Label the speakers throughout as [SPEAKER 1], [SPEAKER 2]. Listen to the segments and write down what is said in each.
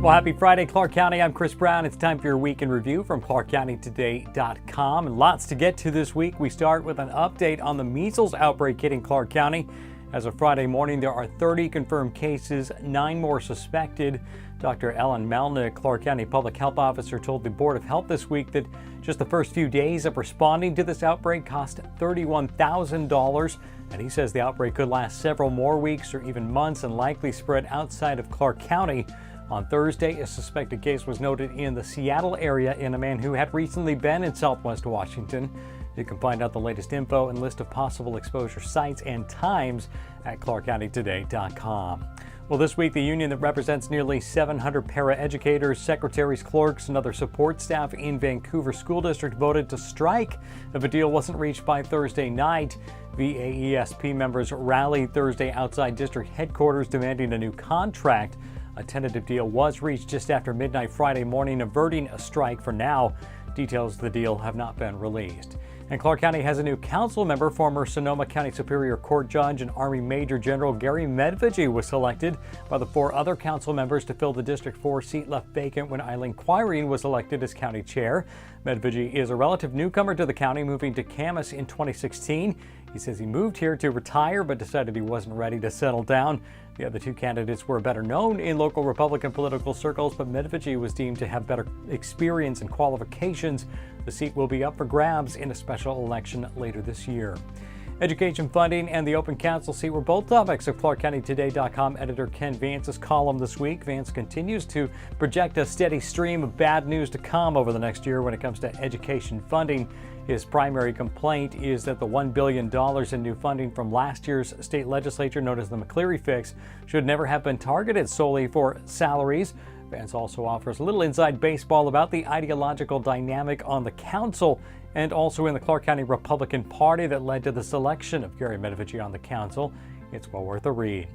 [SPEAKER 1] Well, happy Friday, Clark County. I'm Chris Brown. It's time for your week in review from ClarkCountyToday.com. And lots to get to this week. We start with an update on the measles outbreak hitting Clark County. As of Friday morning, there are 30 confirmed cases, 9 more suspected. Dr. Ellen Melnick, Clark County Public Health Officer, told the Board of Health this week that just the first few days of responding to this outbreak cost $31,000. And he says the outbreak could last several more weeks or even months and likely spread outside of Clark County. On Thursday, a suspected case was noted in the Seattle area in a man who had recently been in Southwest Washington. You can find out the latest info and list of possible exposure sites and times at ClarkCountyToday.com. Well, this week, the union that represents nearly 700 paraeducators, secretaries, clerks, and other support staff in Vancouver School District voted to strike if a deal wasn't reached by Thursday night. VAESP members rallied Thursday outside district headquarters demanding a new contract. A tentative deal was reached just after midnight Friday morning, averting a strike for now. Details of the deal have not been released. And Clark County has a new council member. Former Sonoma County Superior Court Judge and Army Major General Gary Medvigy was selected by the 4 other council members to fill the District 4 seat left vacant when Eileen Quirine was elected as county chair. Medvigy is a relative newcomer to the county, moving to Camas in 2016. He says he moved here to retire but decided he wasn't ready to settle down. The other 2 candidates were better known in local Republican political circles, but Medvigy was deemed to have better experience and qualifications. The seat will be up for grabs in a special election later this year. Education funding and the open council seat were both topics of ClarkCountyToday.com editor Ken Vance's column this week. Vance continues to project a steady stream of bad news to come over the next year when it comes to education funding. His primary complaint is that the $1 billion in new funding from last year's state legislature, known as the McCleary fix, should never have been targeted solely for salaries. Vance also offers a little inside baseball about the ideological dynamic on the council and also in the Clark County Republican Party that led to the selection of Gary Medvigy on the council. It's well worth a read.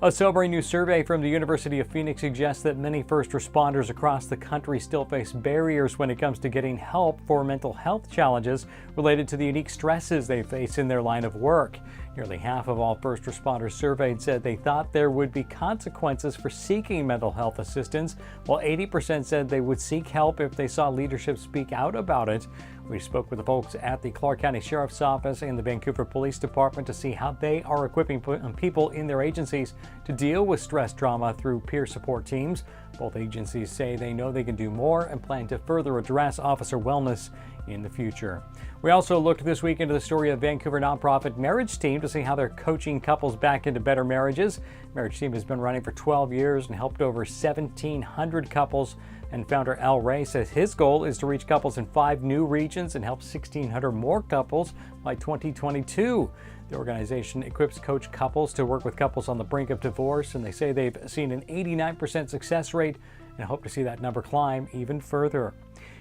[SPEAKER 1] A sobering new survey from the University of Phoenix suggests that many first responders across the country still face barriers when it comes to getting help for mental health challenges related to the unique stresses they face in their line of work. Nearly half of all first responders surveyed said they thought there would be consequences for seeking mental health assistance, while 80% said they would seek help if they saw leadership speak out about it. We spoke with the folks at the Clark County Sheriff's Office and the Vancouver Police Department to see how they are equipping people in their agencies to deal with stress trauma through peer support teams. Both agencies say they know they can do more and plan to further address officer wellness in the future. We also looked this week into the story of Vancouver nonprofit Marriage Team to see how they're coaching couples back into better marriages. Marriage Team has been running for 12 years and helped over 1,700 couples. And founder Al Ray says his goal is to reach couples in 5 new regions and help 1,600 more couples by 2022. The organization equips coach couples to work with couples on the brink of divorce, and they say they've seen an 89% success rate and hope to see that number climb even further.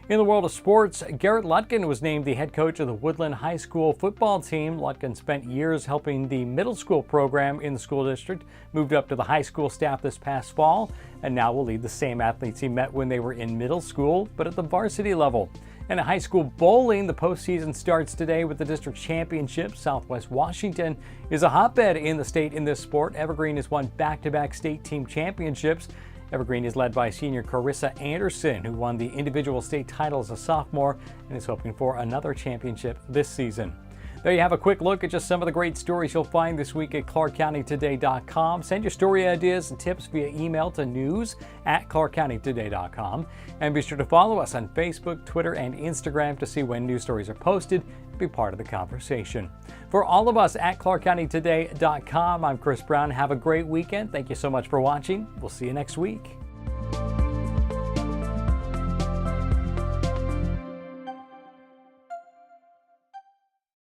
[SPEAKER 1] In the world of sports, Garrett Lutkin was named the head coach of the Woodland High School football team. Lutkin spent years helping the middle school program in the school district, moved up to the high school staff this past fall, and now will lead the same athletes he met when they were in middle school, but at the varsity level. And in high school bowling, the postseason starts today with the district championship. Southwest Washington is a hotbed in the state in this sport. Evergreen has won back-to-back state team championships. Evergreen is led by senior Carissa Anderson, who won the individual state title as a sophomore and is hoping for another championship this season. There you have a quick look at just some of the great stories you'll find this week at ClarkCountyToday.com. Send your story ideas and tips via email to news@ClarkCountyToday.com. And be sure to follow us on Facebook, Twitter, and Instagram to see when news stories are posted and be part of the conversation. For all of us at ClarkCountyToday.com, I'm Chris Brown. Have a great weekend. Thank you so much for watching. We'll see you next week.